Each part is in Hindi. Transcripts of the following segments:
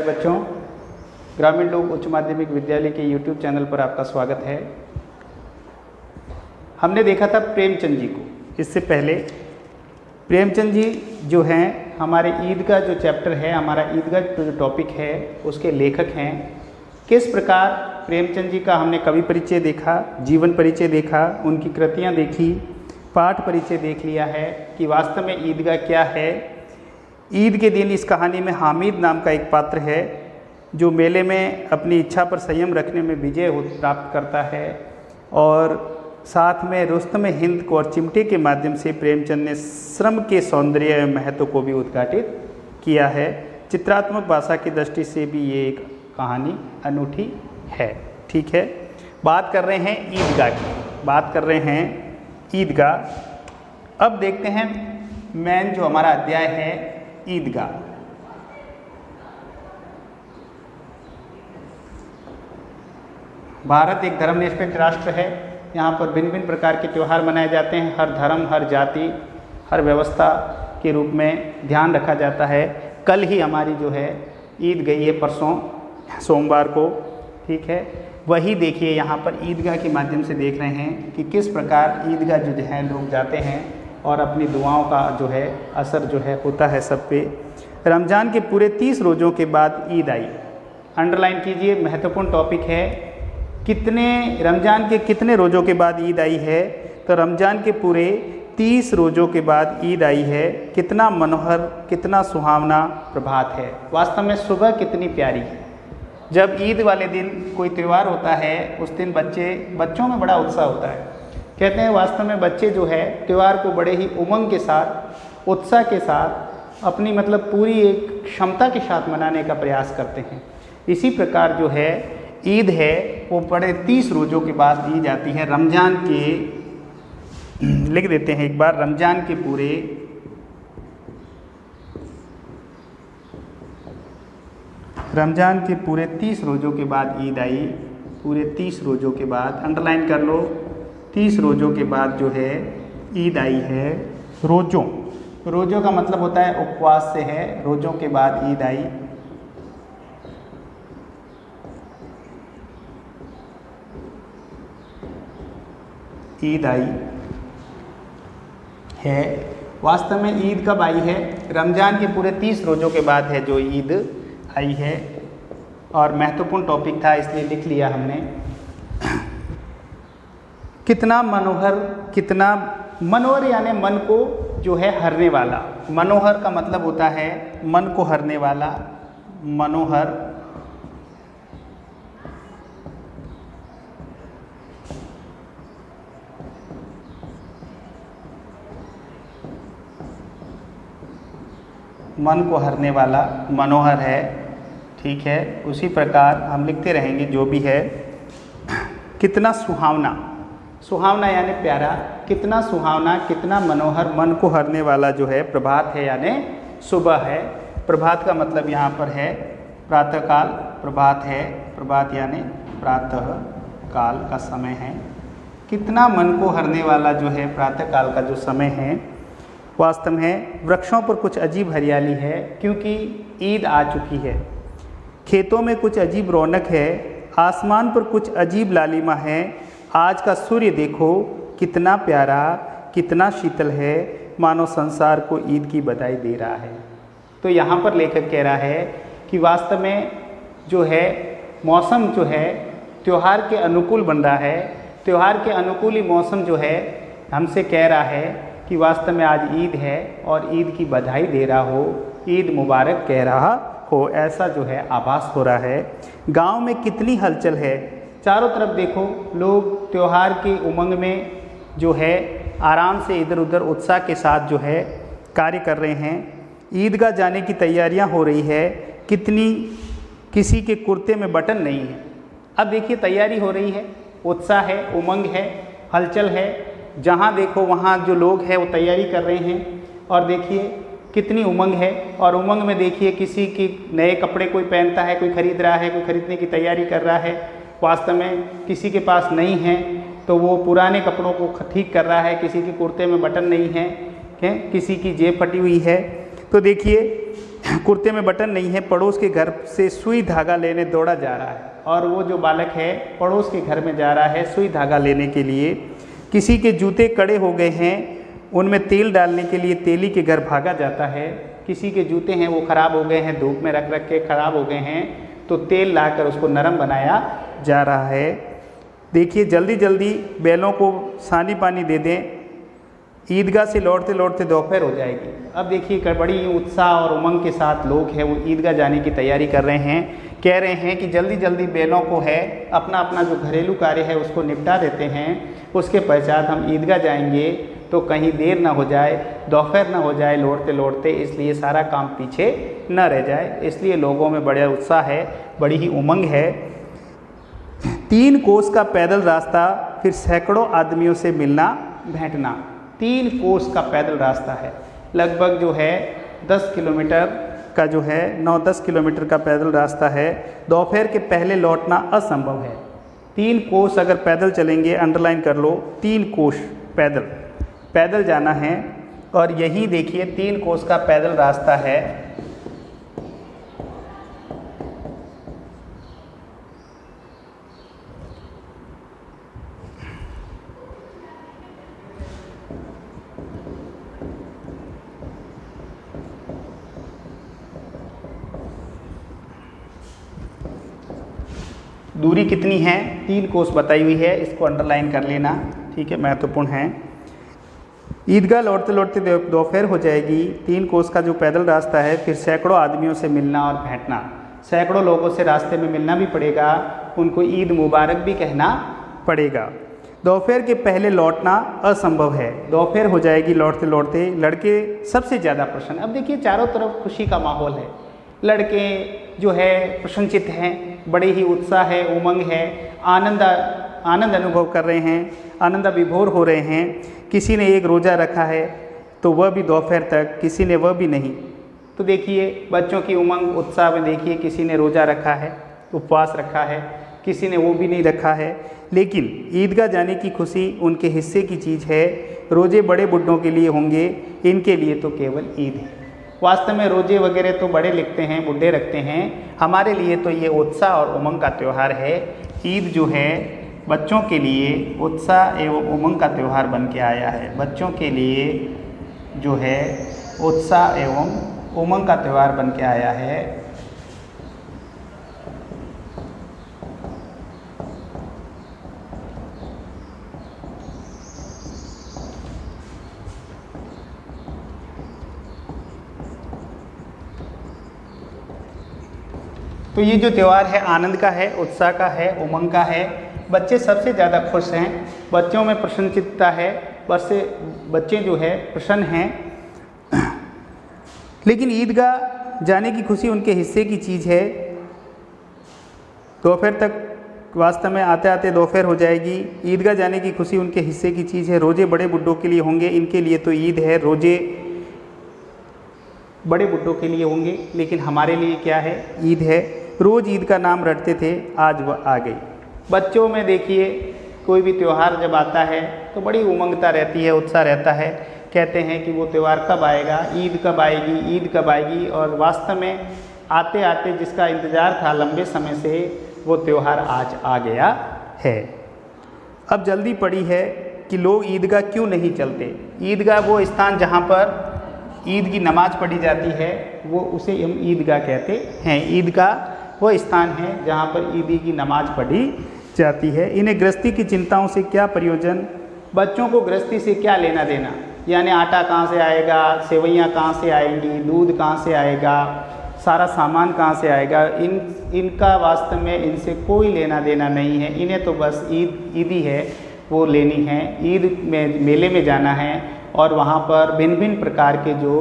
बच्चों, ग्रामीण लोक उच्च माध्यमिक विद्यालय के YouTube चैनल पर आपका स्वागत है। हमने देखा था प्रेमचंद जी को। इससे पहले प्रेमचंद जी जो हैं, हमारे ईद का जो चैप्टर है, हमारा ईद का जो टॉपिक है, उसके लेखक हैं। किस प्रकार प्रेमचंद जी का हमने कवि परिचय देखा, जीवन परिचय देखा, उनकी कृतियाँ देखी, पाठ परिचय देख लिया है कि वास्तव में ईदगाह क्या है। ईद के दिन इस कहानी में हामिद नाम का एक पात्र है जो मेले में अपनी इच्छा पर संयम रखने में विजय प्राप्त करता है, और साथ में रुस्तम हिंद को और चिमटे के माध्यम से प्रेमचंद ने श्रम के सौंदर्य एवं महत्व को भी उद्घाटित किया है। चित्रात्मक भाषा की दृष्टि से भी ये एक कहानी अनूठी है। ठीक है, बात कर रहे हैं ईदगाह की, बात कर रहे हैं ईदगाह। अब देखते हैं मेन जो हमारा अध्याय है ईदगाह। भारत एक धर्मनिरपेक्ष राष्ट्र है। यहाँ पर भिन्न भिन्न प्रकार के त्यौहार मनाए जाते हैं। हर धर्म, हर जाति, हर व्यवस्था के रूप में ध्यान रखा जाता है। कल ही हमारी जो है ईद गई है, परसों सोमवार को। ठीक है, वही देखिए यहाँ पर ईदगाह के माध्यम से देख रहे हैं कि किस प्रकार ईदगाह जो है लोग जाते हैं और अपनी दुआओं का जो है असर जो है होता है सब पे। रमज़ान के पूरे 30 रोज़ों के बाद ईद आई। अंडरलाइन कीजिए, महत्वपूर्ण टॉपिक है। रमज़ान के कितने रोज़ों के बाद ईद आई है? तो रमज़ान के पूरे 30 रोज़ों के बाद ईद आई है। कितना मनोहर, कितना सुहावना प्रभात है। वास्तव में सुबह कितनी प्यारी है। जब ईद वाले दिन कोई त्यौहार होता है, उस दिन बच्चों में बड़ा उत्साह होता है। कहते हैं वास्तव में बच्चे जो है त्यौहार को बड़े ही उमंग के साथ, उत्साह के साथ, अपनी पूरी एक क्षमता के साथ मनाने का प्रयास करते हैं। इसी प्रकार जो है ईद है वो बड़े 30 रोज़ों के बाद दी जाती है। रमज़ान के, लिख देते हैं एक बार, रमज़ान के पूरे 30 रोज़ों के बाद ईद आई। पूरे 30 रोज़ों के बाद, अंडरलाइन कर लो, 30 रोज़ों के बाद जो है ईद आई है। रोज़ों का मतलब होता है उपवास से है। रोज़ों के बाद ईद आई। ईद आई है। वास्तव में ईद कब आई है? रमज़ान के पूरे 30 रोज़ों के बाद है जो ईद आई है। और महत्वपूर्ण टॉपिक था इसलिए लिख लिया हमने। कितना मनोहर यानी मन को जो है हरने वाला। मनोहर का मतलब होता है मन को हरने वाला। मनोहर, मन को हरने वाला मनोहर है। ठीक है, उसी प्रकार हम लिखते रहेंगे जो भी है। कितना सुहावना यानी प्यारा। कितना सुहावना, कितना मनोहर, मन को हरने वाला जो है प्रभात है यानी सुबह है। प्रभात का मतलब यहाँ पर है प्रातःकाल। प्रभात है, प्रभात यानी प्रातः काल का समय है। कितना मन को हरने वाला जो है प्रातःकाल का जो समय है। वास्तव में वृक्षों पर कुछ अजीब हरियाली है क्योंकि ईद आ चुकी है। खेतों में कुछ अजीब रौनक है। आसमान पर कुछ अजीब लालिमा है। आज का सूर्य देखो कितना प्यारा, कितना शीतल है, मानो संसार को ईद की बधाई दे रहा है। तो यहाँ पर लेखक कह रहा है कि वास्तव में जो है मौसम जो है त्यौहार के अनुकूल बन रहा है। त्यौहार के अनुकूल ही मौसम जो है हमसे कह रहा है कि वास्तव में आज ईद है और ईद की बधाई दे रहा हो, ईद मुबारक कह रहा हो, ऐसा जो है आभास हो रहा है। गांव में कितनी हलचल है। चारों तरफ देखो, लोग त्यौहार की उमंग में जो है आराम से इधर उधर उत्साह के साथ जो है कार्य कर रहे हैं। ईदगाह जाने की तैयारियां हो रही है। किसी के कुर्ते में बटन नहीं है। अब देखिए तैयारी हो रही है, उत्साह है, उमंग है, हलचल है। जहाँ देखो वहाँ जो लोग हैं वो तैयारी कर रहे हैं। और देखिए कितनी उमंग है। और उमंग में देखिए किसी की नए कपड़े कोई पहनता है, कोई खरीद रहा है, कोई खरीदने की तैयारी कर रहा है। वास्तव में किसी के पास नहीं है तो वो पुराने कपड़ों को ठीक कर रहा है। किसी के कुर्ते में बटन नहीं है, किसी की जेब फटी हुई है। तो देखिए कुर्ते में बटन नहीं है, पड़ोस के घर से सुई धागा लेने दौड़ा जा रहा है। और वो जो बालक है पड़ोस के घर में जा रहा है सुई धागा लेने के लिए। किसी के जूते कड़े हो गए हैं, उनमें तेल डालने के लिए तेली के घर भागा जाता है। किसी के जूते हैं वो ख़राब हो गए हैं, धूप में रख रख के ख़राब हो गए हैं, तो तेल लाकर उसको नरम बनाया जा रहा है। देखिए जल्दी जल्दी बैलों को सानी पानी दे दें, ईदगाह से लौटते लौटते दोपहर हो जाएगी। अब देखिए बड़ी उत्साह और उमंग के साथ लोग हैं वो ईदगाह जाने की तैयारी कर रहे हैं। कह रहे हैं कि जल्दी जल्दी बैलों को है अपना अपना जो घरेलू कार्य है उसको निपटा देते हैं, उसके पश्चात हम ईदगाह जाएंगे तो कहीं देर ना हो जाए, दोपहर ना हो जाए लौटते लौटते, इसलिए सारा काम पीछे न रह जाए। इसलिए लोगों में बड़ा उत्साह है, बड़ी ही उमंग है। 3 कोस का पैदल रास्ता, फिर सैकड़ों आदमियों से मिलना भेंटना। 3 कोस का पैदल रास्ता है, लगभग जो है 10 किलोमीटर का जो है 9-10 किलोमीटर का पैदल रास्ता है। दोपहर के पहले लौटना असंभव है। 3 कोस अगर पैदल चलेंगे, अंडरलाइन कर लो, 3 कोस पैदल जाना है। और यही देखिए 3 कोस का पैदल रास्ता है। दूरी कितनी है? 3 कोस बताई हुई है, इसको अंडरलाइन कर लेना, ठीक है, महत्वपूर्ण है। ईदगाह लौटते लौटते दोपहर हो जाएगी। 3 कोस का जो पैदल रास्ता है, फिर सैकड़ों आदमियों से मिलना और भेंटना। सैकड़ों लोगों से रास्ते में मिलना भी पड़ेगा, उनको ईद मुबारक भी कहना पड़ेगा। दोपहर के पहले लौटना असंभव है, दोपहर हो जाएगी लौटते लौटते। लड़के सबसे ज़्यादा प्रसन्न। अब देखिए चारों तरफ खुशी का माहौल है, लड़के जो है प्रसन्नचित हैं, बड़े ही उत्साह है, उमंग है, आनंद अनुभव कर रहे हैं, आनंद विभोर हो रहे हैं। किसी ने एक रोज़ा रखा है तो वह भी दोपहर तक, किसी ने वह भी नहीं। तो देखिए बच्चों की उमंग उत्साह में देखिए, किसी ने रोज़ा रखा है, उपवास रखा है, किसी ने वो भी नहीं रखा है। लेकिन ईदगाह जाने की खुशी उनके हिस्से की चीज़ है। रोज़े बड़े बुढ़ों के लिए होंगे, इनके लिए तो केवल ईद है। वास्तव में रोज़े वगैरह तो बड़े लिखते हैं, बूढ़े रखते हैं, हमारे लिए तो ये उत्साह और उमंग का त्यौहार है। ईद जो है बच्चों के लिए उत्साह एवं उमंग का त्यौहार बन के आया है। बच्चों के लिए जो है उत्साह एवं उमंग का त्यौहार बन के आया है। तो ये जो त्यौहार है आनंद का है, उत्साह का है, उमंग का है। बच्चे सबसे ज़्यादा खुश हैं, बच्चों में प्रसन्नचित्ता है, बच्चे जो है प्रसन्न हैं। लेकिन ईदगाह जाने की खुशी उनके हिस्से की चीज़ है। दोपहर तक वास्तव में आते आते दोपहर हो जाएगी। ईदगाह जाने की खुशी उनके हिस्से की चीज़ है। रोज़े बड़े बुड्ढों के लिए होंगे, इनके लिए तो ईद है। रोज़े बड़े बुड्ढों के लिए होंगे, लेकिन हमारे लिए क्या है? ईद है। रोज़ ईद का नाम रटते थे, आज वह आ गई। बच्चों में देखिए कोई भी त्यौहार जब आता है तो बड़ी उमंगता रहती है, उत्साह रहता है। कहते हैं कि वो त्यौहार कब आएगा, ईद कब आएगी, ईद कब आएगी। और वास्तव में आते आते जिसका इंतज़ार था लंबे समय से, वो त्यौहार आज आ गया है। अब जल्दी पड़ी है कि लोग ईदगाह क्यों नहीं चलते। ईदगाह वो स्थान जहाँ पर ईद की नमाज पढ़ी जाती है, वो उसे हम ईदगाह कहते हैं। ईदगाह वो स्थान है जहाँ पर ईदी की नमाज पढ़ी जाती है। इन्हें गृहस्थी की चिंताओं से क्या प्रयोजन, बच्चों को गृहस्थी से क्या लेना देना, यानी आटा कहाँ से आएगा, सेवइयाँ कहाँ से आएंगी, दूध कहाँ से आएगा, सारा सामान कहाँ से आएगा, इनका वास्तव में इनसे कोई लेना देना नहीं है। इन्हें तो बस ईदी है वो लेनी है। ईद में मेले में जाना है और वहाँ पर भिन्न भिन्न प्रकार के जो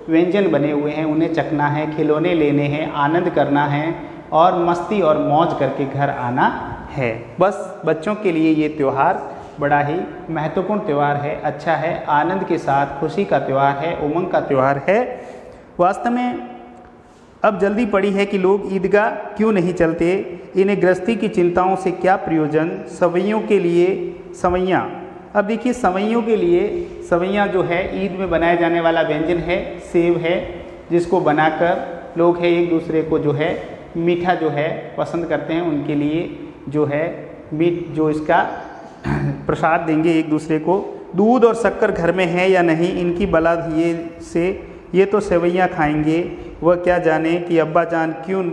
व्यंजन बने हुए हैं उन्हें चखना है, खिलौने लेने हैं, आनंद करना है और मस्ती और मौज करके घर आना है। बस बच्चों के लिए ये त्यौहार बड़ा ही महत्वपूर्ण त्यौहार है, अच्छा है, आनंद के साथ खुशी का त्यौहार है, उमंग का त्यौहार है। वास्तव में अब जल्दी पड़ी है कि लोग ईदगाह क्यों नहीं चलते। इन्हें गृहस्थी की चिंताओं से क्या प्रयोजन। सवैयों के लिए सवैयाँ। अब देखिए सवैयों के लिए, सवैयाँ जो है ईद में बनाया जाने वाला व्यंजन है, सेव है, जिसको बनाकर लोग हैं एक दूसरे को जो है मीठा जो है पसंद करते हैं, उनके लिए जो है मीठ जो इसका प्रसाद देंगे एक दूसरे को। दूध और शक्कर घर में है या नहीं, इनकी बला ये तो सेवैयाँ खाएंगे, वह क्या जाने कि अब्बा जान क्यों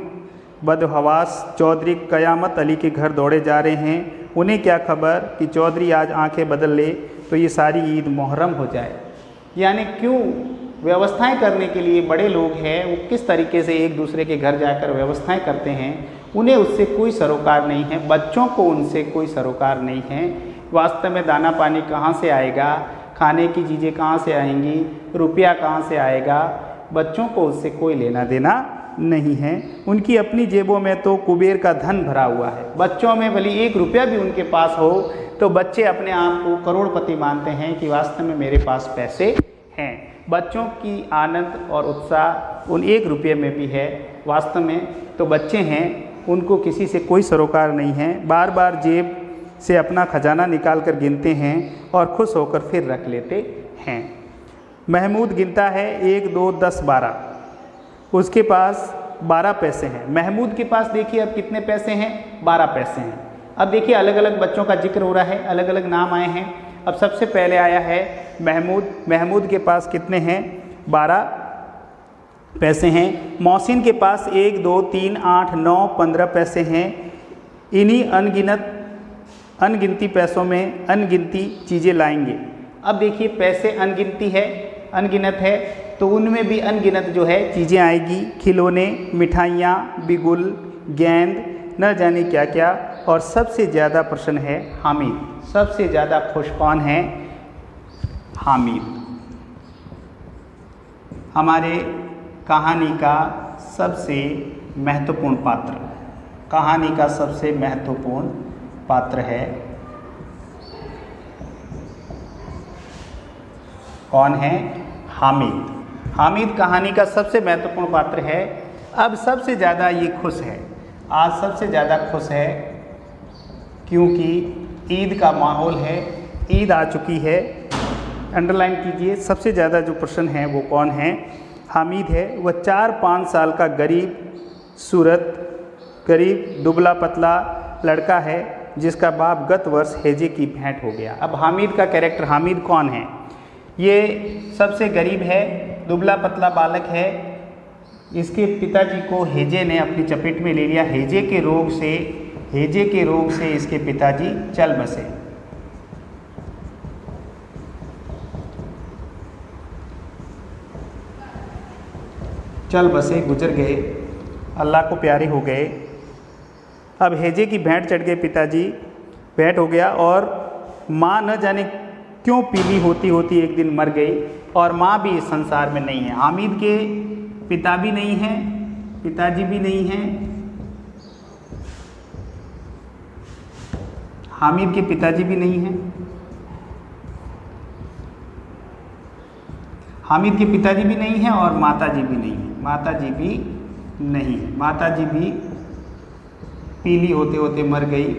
बदहवास चौधरी कयामत अली के घर दौड़े जा रहे हैं। उन्हें क्या खबर कि चौधरी आज आंखें बदल ले तो ये सारी ईद मुहर्रम हो जाए। यानी क्यों व्यवस्थाएं करने के लिए बड़े लोग हैं, वो किस तरीके से एक दूसरे के घर जाकर व्यवस्थाएं करते हैं, उन्हें उससे कोई सरोकार नहीं है, बच्चों को उनसे कोई सरोकार नहीं है। वास्तव में दाना पानी कहाँ से आएगा, खाने की चीज़ें कहाँ से आएंगी, रुपया कहाँ से आएगा, बच्चों को उससे कोई लेना देना नहीं है। उनकी अपनी जेबों में तो कुबेर का धन भरा हुआ है। बच्चों में भले 1 रुपया भी उनके पास हो तो बच्चे अपने आप को करोड़पति मानते हैं कि वास्तव में मेरे पास पैसे हैं। बच्चों की आनंद और उत्साह उन 1 रुपये में भी है। वास्तव में तो बच्चे हैं, उनको किसी से कोई सरोकार नहीं है। बार बार जेब से अपना खजाना निकाल कर गिनते हैं और खुश होकर फिर रख लेते हैं। महमूद गिनता है 1 2 10 12, उसके पास 12 पैसे हैं। महमूद के पास देखिए अब कितने पैसे हैं, 12 पैसे हैं। अब देखिए अलग अलग बच्चों का जिक्र हो रहा है, अलग अलग नाम आए हैं। अब सबसे पहले आया है महमूद। महमूद के पास कितने हैं, 12 पैसे हैं। मोहसिन के पास 1 2 3 8 9 15 पैसे हैं। इन्हीं अनगिनती पैसों में अनगिनती चीज़ें लाएंगे। अब देखिए पैसे अनगिनती है, अनगिनत है, तो उनमें भी अनगिनत जो है चीज़ें आएगी, खिलौने, मिठाइयाँ, बिगुल, गेंद, न जाने क्या क्या। और सबसे ज़्यादा प्रश्न है हामिद। सबसे ज़्यादा खुश कौन है, हामिद। हमारे कहानी का सबसे महत्वपूर्ण पात्र, कहानी का सबसे महत्वपूर्ण पात्र है, कौन है, हामिद। हामिद कहानी का सबसे महत्वपूर्ण पात्र है। अब सबसे ज़्यादा ये खुश है, आज सबसे ज़्यादा खुश है क्योंकि ईद का माहौल है, ईद आ चुकी है। अंडरलाइन कीजिए, सबसे ज़्यादा जो प्रश्न है वो कौन है, हामिद है। वह 4-5 साल का गरीब सूरत, गरीब दुबला पतला लड़का है जिसका बाप गत वर्ष हैजे की भेंट हो गया। अब हामिद का कैरेक्टर, हामिद कौन है, ये सबसे गरीब है, दुबला पतला बालक है। इसके पिताजी को हैजे ने अपनी चपेट में ले लिया। हैजे के रोग से इसके पिताजी चल बसे। गुजर गए, अल्लाह को प्यारे हो गए। अब हैजे की भेंट चढ़ गए पिताजी, भेंट हो गया। और माँ न जाने क्यों पीली होती होती एक दिन मर गई, और माँ भी इस संसार में नहीं है। हामिद के पिता भी नहीं हैं, पिताजी भी नहीं हैं। हामिद के पिताजी भी नहीं हैं, हामिद के पिताजी भी नहीं हैं और माताजी भी नहीं है, माताजी भी पीली होते होते मर गई।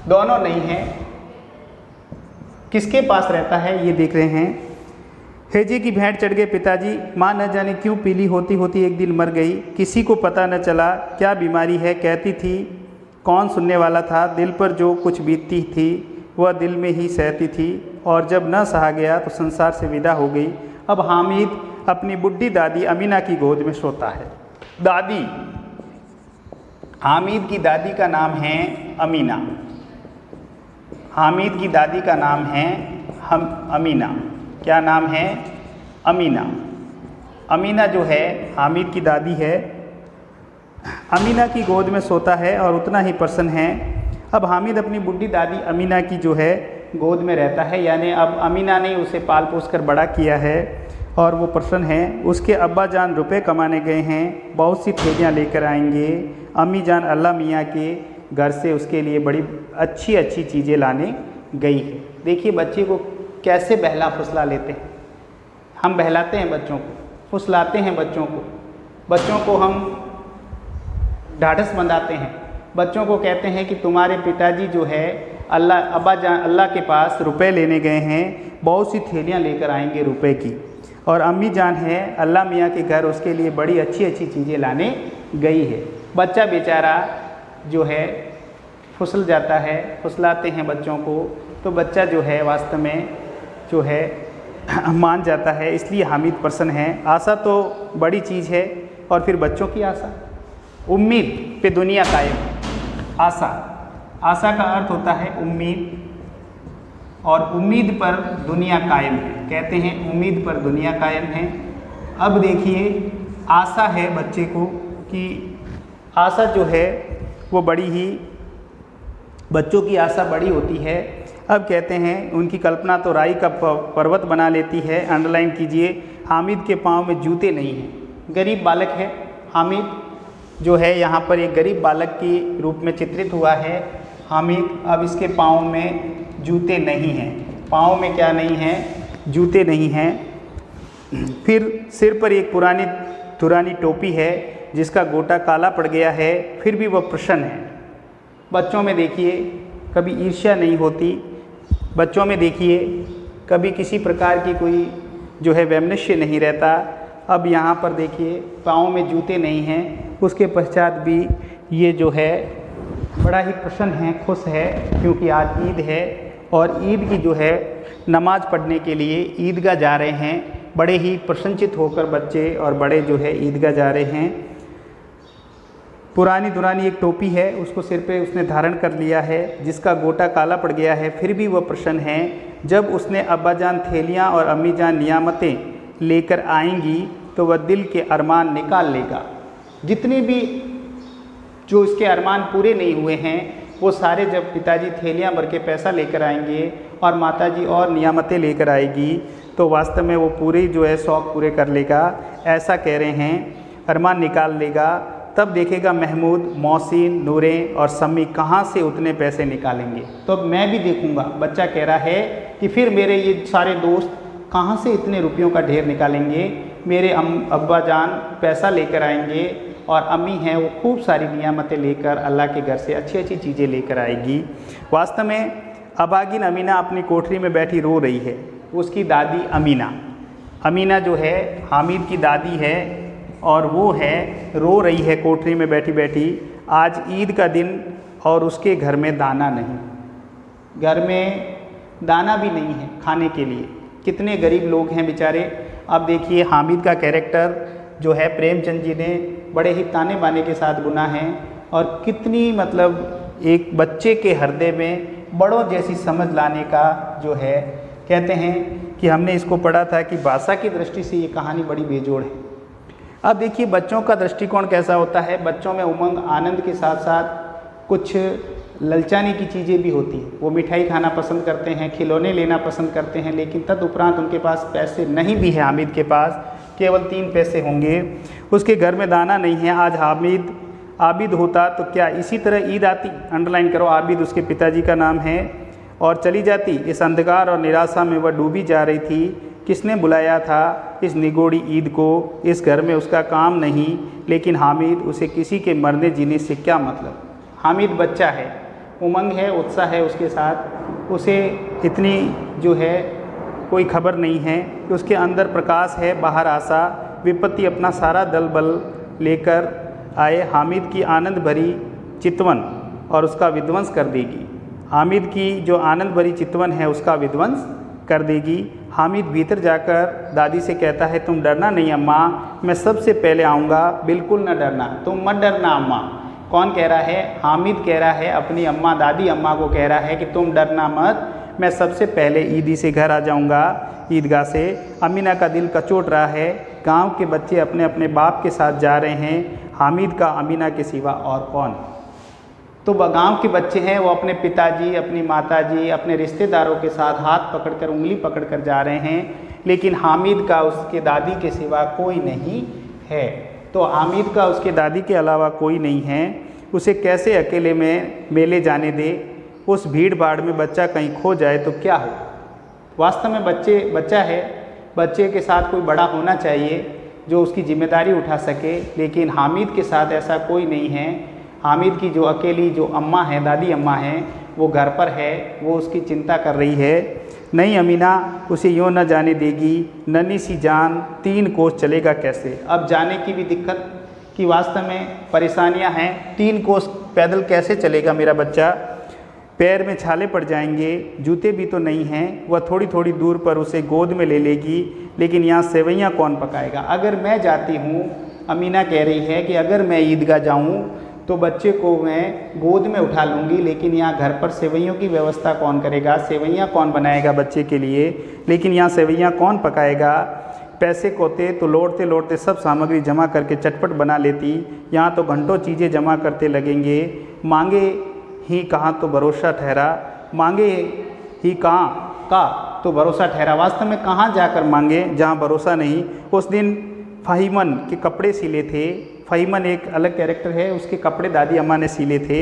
दोनों नहीं हैं। किसके पास रहता है ये देख रहे हैं। हैजे की भेंट चढ़ गए पिताजी, माँ न जाने क्यों पीली होती होती एक दिन मर गई। किसी को पता न चला क्या बीमारी है, कहती थी कौन सुनने वाला था। दिल पर जो कुछ बीतती थी वह दिल में ही सहती थी, और जब न सहा गया तो संसार से विदा हो गई। अब हामिद अपनी बुढ़ी दादी अमीना की गोद में सोता है। दादी, हामिद की दादी का नाम है अमीना। हामिद की दादी का नाम है अमीना। क्या नाम है, अमीना। अमीना जो है हामिद की दादी है, अमीना की गोद में सोता है और उतना ही प्रसन्न है। अब हामिद अपनी बुढ़ी दादी अमीना की जो है गोद में रहता है, यानी अब अमीना ने उसे पाल पोस कर बड़ा किया है और वो प्रसन्न है। उसके अब्बा जान रुपए कमाने गए हैं, बहुत सी थैलियाँ लेकर आएंगे। अम्मी जान अल्लाह मियाँ के घर से उसके लिए बड़ी अच्छी अच्छी चीज़ें लाने गई है। देखिए बच्चे को कैसे बहला फुसला लेते हैं। हम बहलाते हैं बच्चों को, फुसलाते हैं बच्चों को हम ढाढ़स बंधाते हैं। बच्चों को कहते हैं कि तुम्हारे पिताजी जो है अल्लाह के पास रुपए लेने गए हैं, बहुत सी थैलियाँ लेकर आएंगे रुपए की। और अम्मी जान है अल्लाह मियाँ के घर उसके लिए बड़ी अच्छी अच्छी चीज़ें लाने गई है। बच्चा बेचारा जो है फुसल जाता है, फुसलाते हैं बच्चों को, तो बच्चा जो है वास्तव में जो है मान जाता है, इसलिए हामिद प्रसन्न है। आशा तो बड़ी चीज़ है और फिर बच्चों की आशा, उम्मीद पे दुनिया कायम। आशा का अर्थ होता है उम्मीद, और उम्मीद पर दुनिया कायम है। कहते हैं उम्मीद पर दुनिया कायम है। अब देखिए आशा है बच्चे को कि आशा जो है वो बड़ी ही, बच्चों की आशा बड़ी होती है। अब कहते हैं उनकी कल्पना तो राई का पर्वत बना लेती है। अंडरलाइन कीजिए, हामिद के पाँव में जूते नहीं हैं। गरीब बालक है हामिद, जो है यहाँ पर एक गरीब बालक के रूप में चित्रित हुआ है हामिद। अब इसके पाँव में जूते नहीं हैं, पाँव में क्या नहीं हैं, जूते नहीं हैं। फिर सिर पर एक पुरानी टोपी है जिसका गोटा काला पड़ गया है, फिर भी वह प्रसन्न है। बच्चों में देखिए कभी ईर्ष्या नहीं होती, बच्चों में देखिए कभी किसी प्रकार की कोई जो है वैमनस्य नहीं रहता। अब यहाँ पर देखिए पाँव में जूते नहीं हैं, उसके पश्चात भी ये जो है बड़ा ही प्रसन्न है, खुश है, क्योंकि आज ईद है और ईद की जो है नमाज़ पढ़ने के लिए ईदगाह जा रहे हैं। बड़े ही प्रसन्नचित होकर बच्चे और बड़े जो है ईदगाह जा रहे हैं। पुरानी एक टोपी है, उसको सिर पे उसने धारण कर लिया है, जिसका गोटा काला पड़ गया है, फिर भी वह प्रसन्न है। जब उसने अब्बाजान थैलियाँ और अम्मीजान नियामतें लेकर आएंगी तो वह दिल के अरमान निकाल लेगा। जितने भी जो इसके अरमान पूरे नहीं हुए हैं वो सारे जब पिताजी थैलियाँ भर के पैसा लेकर आएंगे और माताजी और नियामतें लेकर आएगी तो वास्तव में वो पूरे जो है शौक़ पूरे कर लेगा, ऐसा कह रहे हैं, अरमान निकाल लेगा। तब देखेगा महमूद, मोहसिन, नूरें और सम्मी कहाँ से उतने पैसे निकालेंगे। तो अब मैं भी देखूँगा, बच्चा कह रहा है कि फिर मेरे ये सारे दोस्त कहाँ से इतने रुपयों का ढेर निकालेंगे। मेरे अब्बा जान पैसा लेकर आएंगे और अम्मी हैं वो खूब सारी नियामतें लेकर अल्लाह के घर से अच्छी अच्छी चीज़ें लेकर आएगी। वास्तव में अबागिन अमीना अपनी कोठरी में बैठी रो रही है। उसकी दादी अमीना जो है हामिद की दादी है और वो है रो रही है कोठरी में बैठी बैठी। आज ईद का दिन और उसके घर में दाना नहीं, घर में दाना भी नहीं है खाने के लिए। कितने गरीब लोग हैं बेचारे। अब देखिए हामिद का कैरेक्टर जो है प्रेमचंद जी ने बड़े ही ताने बाने के साथ बुना है और कितनी मतलब एक बच्चे के हृदय में बड़ों जैसी समझ लाने का जो है। कहते हैं कि हमने इसको पढ़ा था कि भाषा की दृष्टि से ये कहानी बड़ी बेजोड़ है। अब देखिए बच्चों का दृष्टिकोण कैसा होता है। बच्चों में उमंग आनंद के साथ साथ कुछ ललचाने की चीज़ें भी होती हैं। वो मिठाई खाना पसंद करते हैं, खिलौने लेना पसंद करते हैं, लेकिन तदुपरांत उनके पास पैसे नहीं भी है। हामिद के पास केवल 3 पैसे होंगे, उसके घर में दाना नहीं है। आज हामिद आबिद होता तो क्या इसी तरह ईद आती? अंडरलाइन करो, आबिद उसके पिताजी का नाम है, और चली जाती। इस अंधकार और निराशा में वह डूबी जा रही थी। किसने बुलाया था इस निगोड़ी ईद को? इस घर में उसका काम नहीं, लेकिन हामिद, उसे किसी के मरने जीने से क्या मतलब। हामिद बच्चा है, उमंग है, उत्साह है उसके साथ, उसे इतनी जो है कोई खबर नहीं है कि उसके अंदर प्रकाश है, बाहर आशा। विपत्ति अपना सारा दल बल लेकर आए हामिद की आनंद भरी चितवन और उसका विध्वंस कर देगी। हामिद की जो आनंद भरी चितवन है उसका विध्वंस कर देगी। हामिद भीतर जाकर दादी से कहता है, तुम डरना नहीं अम्मा, मैं सबसे पहले आऊँगा, बिल्कुल न डरना, तुम मत डरना अम्मा। कौन कह रहा है? हामिद कह रहा है अपनी अम्मा, दादी अम्मा को कह रहा है कि तुम डरना मत, मैं सबसे पहले ईदी से घर आ जाऊंगा, ईदगाह से। अमीना का दिल कचोट रहा है। गांव के बच्चे अपने अपने बाप के साथ जा रहे हैं, हामिद का अमीना के सिवा और कौन? तो गांव के बच्चे हैं, वो अपने पिताजी, अपनी माताजी, अपने रिश्तेदारों के साथ हाथ पकड़कर, उंगली पकड़कर जा रहे हैं, लेकिन हामिद का उसके दादी के सिवा कोई नहीं है। तो हामिद का उसके दादी के अलावा कोई नहीं है, उसे कैसे अकेले में मेले जाने दे? उस भीड़ भाड़ में बच्चा कहीं खो जाए तो क्या हो? वास्तव में बच्चा है, बच्चे के साथ कोई बड़ा होना चाहिए जो उसकी जिम्मेदारी उठा सके, लेकिन हामिद के साथ ऐसा कोई नहीं है। हामिद की जो अकेली जो अम्मा है, दादी अम्मा हैं, वो घर पर है, वो उसकी चिंता कर रही है। नहीं अमीना उसे यूँ न जाने देगी, नन्ही सी जान 3 कोस चलेगा कैसे। अब जाने की भी दिक्कत कि वास्तव में परेशानियां हैं, 3 कोस पैदल कैसे चलेगा मेरा बच्चा, पैर में छाले पड़ जाएंगे, जूते भी तो नहीं हैं। वह थोड़ी थोड़ी दूर पर उसे गोद में ले लेगी, लेकिन यहाँ सेवैयाँ कौन पकाएगा। अगर मैं जाती हूँ, अमीना कह रही है कि अगर मैं ईदगाह जाऊँ तो बच्चे को मैं गोद में उठा लूँगी, लेकिन यहाँ घर पर सेवैयों की व्यवस्था कौन करेगा, सेवैयाँ कौन बनाएगा बच्चे के लिए, लेकिन यहाँ सेवैयाँ कौन पकाएगा। पैसे कोते तो लौटते लौटते सब सामग्री जमा करके चटपट बना लेती, यहाँ तो घंटों चीज़ें जमा करते लगेंगे। मांगे ही कहाँ तो भरोसा ठहरा, मांगे ही कहाँ का तो भरोसा ठहरा। वास्तव में कहाँ जाकर मांगे जहाँ भरोसा नहीं। उस दिन फ़हीमन के कपड़े सिले थे। फ़हीमन एक अलग कैरेक्टर है, उसके कपड़े दादी अम्मा ने सिले थे।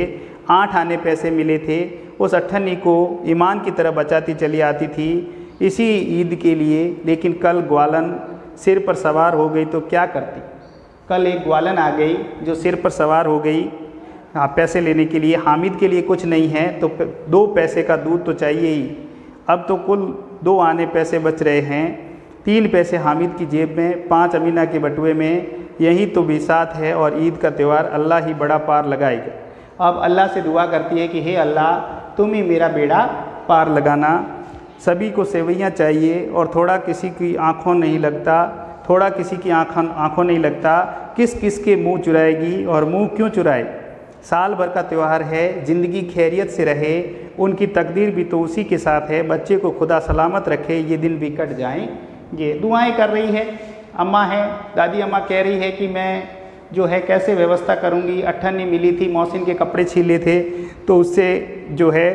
8 आने पैसे मिले थे। उस अट्ठन्नी को ईमान की तरह बचाती चली आती थी इसी ईद के लिए। लेकिन कल ग्वालन सिर पर सवार हो गई तो क्या करती। कल एक ग्वालन आ गई जो सिर पर सवार हो गई पैसे लेने के लिए। हामिद के लिए कुछ नहीं है तो 2 पैसे का दूध तो चाहिए ही। अब तो कुल 2 आने पैसे बच रहे हैं, 3 पैसे हामिद की जेब में, 5 अमीना के बटुए में। यही तो बिसात है और ईद का त्यौहार अल्लाह ही बड़ा पार लगाएगा। अब अल्लाह से दुआ करती है कि हे अल्लाह तुम ही मेरा बेड़ा पार लगाना। सभी को सेवैयाँ चाहिए और थोड़ा किसी की आँखों नहीं लगता, थोड़ा किसी की आँखों नहीं लगता। किस किस के मुँह चुराएगी और मुँह क्यों चुराए। साल भर का त्यौहार है, ज़िंदगी खैरियत से रहे, उनकी तकदीर भी तो उसी के साथ है। बच्चे को खुदा सलामत रखे, ये दिन भी कट जाएंगे। दुआएं कर रही है अम्मा है, दादी अम्मा कह रही है कि मैं जो है कैसे व्यवस्था करूंगी। अट्ठन्नी मिली थी, मौसिन के कपड़े छीले थे तो उससे जो है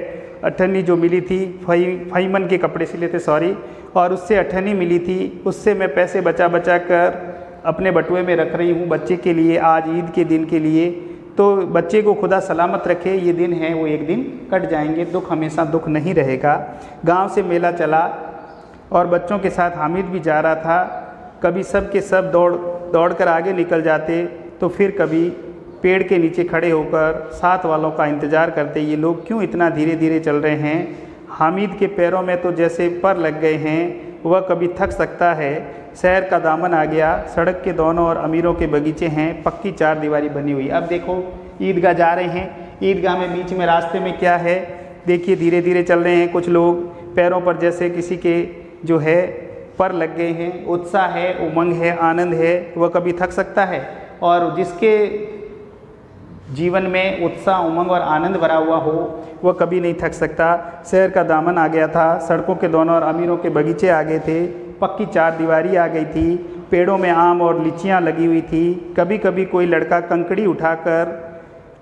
अट्ठन्नी जो मिली थी, फ़हीमन के कपड़े सिले थे सॉरी, और उससे अट्ठन्नी मिली थी। उससे मैं पैसे बचा बचा कर अपने बटुए में रख रही हूँ बच्चे के लिए, आज ईद के दिन के लिए। तो बच्चे को खुदा सलामत रखे, ये दिन है वो एक दिन कट जाएंगे। दुख हमेशा दुख नहीं रहेगा। गांव से मेला चला और बच्चों के साथ हामिद भी जा रहा था। कभी सब के सब दौड़ कर आगे निकल जाते तो फिर कभी पेड़ के नीचे खड़े होकर साथ वालों का इंतज़ार करते, ये लोग क्यों इतना धीरे धीरे चल रहे हैं। हामिद के पैरों में तो जैसे पर लग गए हैं, वह कभी थक सकता है। शहर का दामन आ गया, सड़क के दोनों और अमीरों के बगीचे हैं, पक्की 4 दीवारी बनी हुई। अब देखो ईदगाह जा रहे हैं, ईदगाह में बीच में रास्ते में क्या है, देखिए धीरे धीरे चल रहे हैं। कुछ लोग पैरों पर जैसे किसी के जो है पर लग गए हैं। उत्साह है, उमंग है, आनंद है, वह कभी थक सकता है। और जिसके जीवन में उत्साह उमंग और आनंद भरा हुआ हो वह कभी नहीं थक सकता। शहर का दामन आ गया था, सड़कों के दोनों और अमीरों के बगीचे आ गए थे, पक्की 4 दीवारी आ गई थी, पेड़ों में आम और लीचियाँ लगी हुई थी। कभी कभी कोई लड़का कंकड़ी उठाकर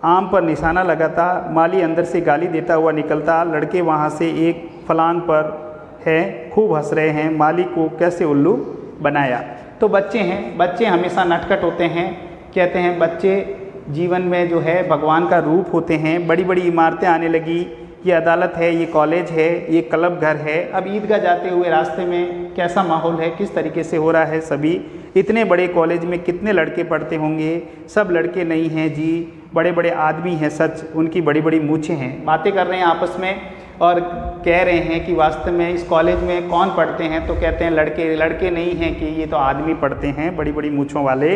आम पर निशाना लगाता, माली अंदर से गाली देता हुआ निकलता। लड़के वहाँ से एक फलांग पर है, खूब हंस रहे हैं, माली को कैसे उल्लू बनाया। तो बच्चे हैं, बच्चे हमेशा नटखट होते हैं। कहते हैं बच्चे जीवन में जो है भगवान का रूप होते हैं। बड़ी बड़ी इमारतें आने लगी, ये अदालत है, ये कॉलेज है, ये क्लब घर है। अब ईदगाह जाते हुए रास्ते में कैसा माहौल है, किस तरीके से हो रहा है। सभी इतने बड़े कॉलेज में कितने लड़के पढ़ते होंगे। सब लड़के नहीं हैं जी, बड़े बड़े आदमी हैं सच, उनकी बड़ी बड़ी मूछें हैं। बातें कर रहे हैं आपस में और कह रहे हैं कि वास्तव में इस कॉलेज में कौन पढ़ते हैं, तो कहते हैं लड़के। लड़के नहीं हैं कि ये तो आदमी पढ़ते हैं, बड़ी बड़ी मूँछों वाले।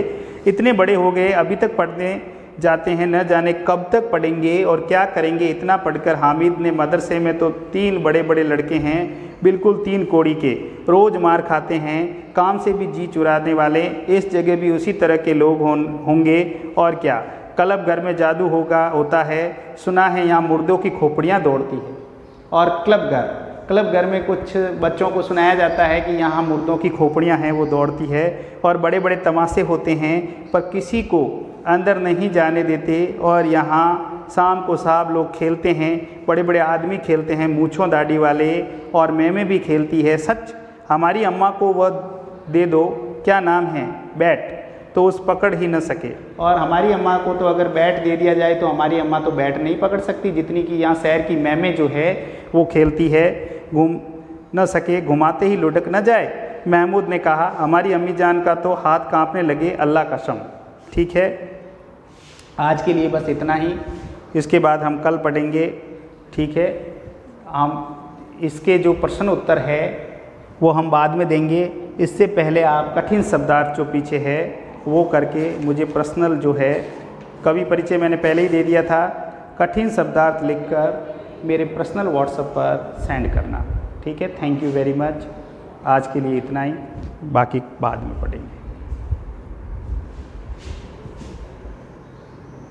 इतने बड़े हो गए, अभी तक पढ़ते जाते हैं, न जाने कब तक पढ़ेंगे और क्या करेंगे। इतना पढ़कर हामिद ने मदरसे में तो 3 बड़े बड़े लड़के हैं, बिल्कुल 3 कौड़ी के, रोज़ मार खाते हैं, काम से भी जी चुराने वाले। इस जगह भी उसी तरह के लोग होंगे और क्या। क्लब घर में जादू होता है, सुना है यहाँ मुर्दों की खोपड़ियाँ दौड़ती है। और क्लब घर में कुछ बच्चों को सुनाया जाता है कि यहाँ मुर्दों की खोपड़ियाँ हैं वो दौड़ती है। और बड़े बड़े तमाशे होते हैं पर किसी को अंदर नहीं जाने देते। और यहाँ शाम को साहब लोग खेलते हैं, बड़े बड़े आदमी खेलते हैं, मूँछों दाढ़ी वाले, और मैमें भी खेलती है। सच हमारी अम्मा को वह दे दो, क्या नाम है, बैट, तो उस पकड़ ही न सके। और हमारी अम्मा को तो अगर बैट दे दिया जाए तो हमारी अम्मा तो बैट नहीं पकड़ सकती, जितनी कि यहाँ शहर की मैमें जो है वो खेलती है। घूम न सके, घुमाते ही लुढ़क न जाए। महमूद ने कहा हमारी अम्मी जान का तो हाथ कांपने लगे, अल्लाह कसम। ठीक है, आज के लिए बस इतना ही। इसके बाद हम कल पढ़ेंगे ठीक है। हम इसके जो प्रश्न उत्तर है वो हम बाद में देंगे। इससे पहले आप कठिन शब्दार्थ जो पीछे है वो करके मुझे पर्सनल जो है कवि परिचय मैंने पहले ही दे दिया था, कठिन शब्दार्थ लिखकर मेरे पर्सनल व्हाट्सएप पर सेंड करना। ठीक है, थैंक यू वेरी मच। आज के लिए इतना ही, बाकी बाद में पढ़ेंगे।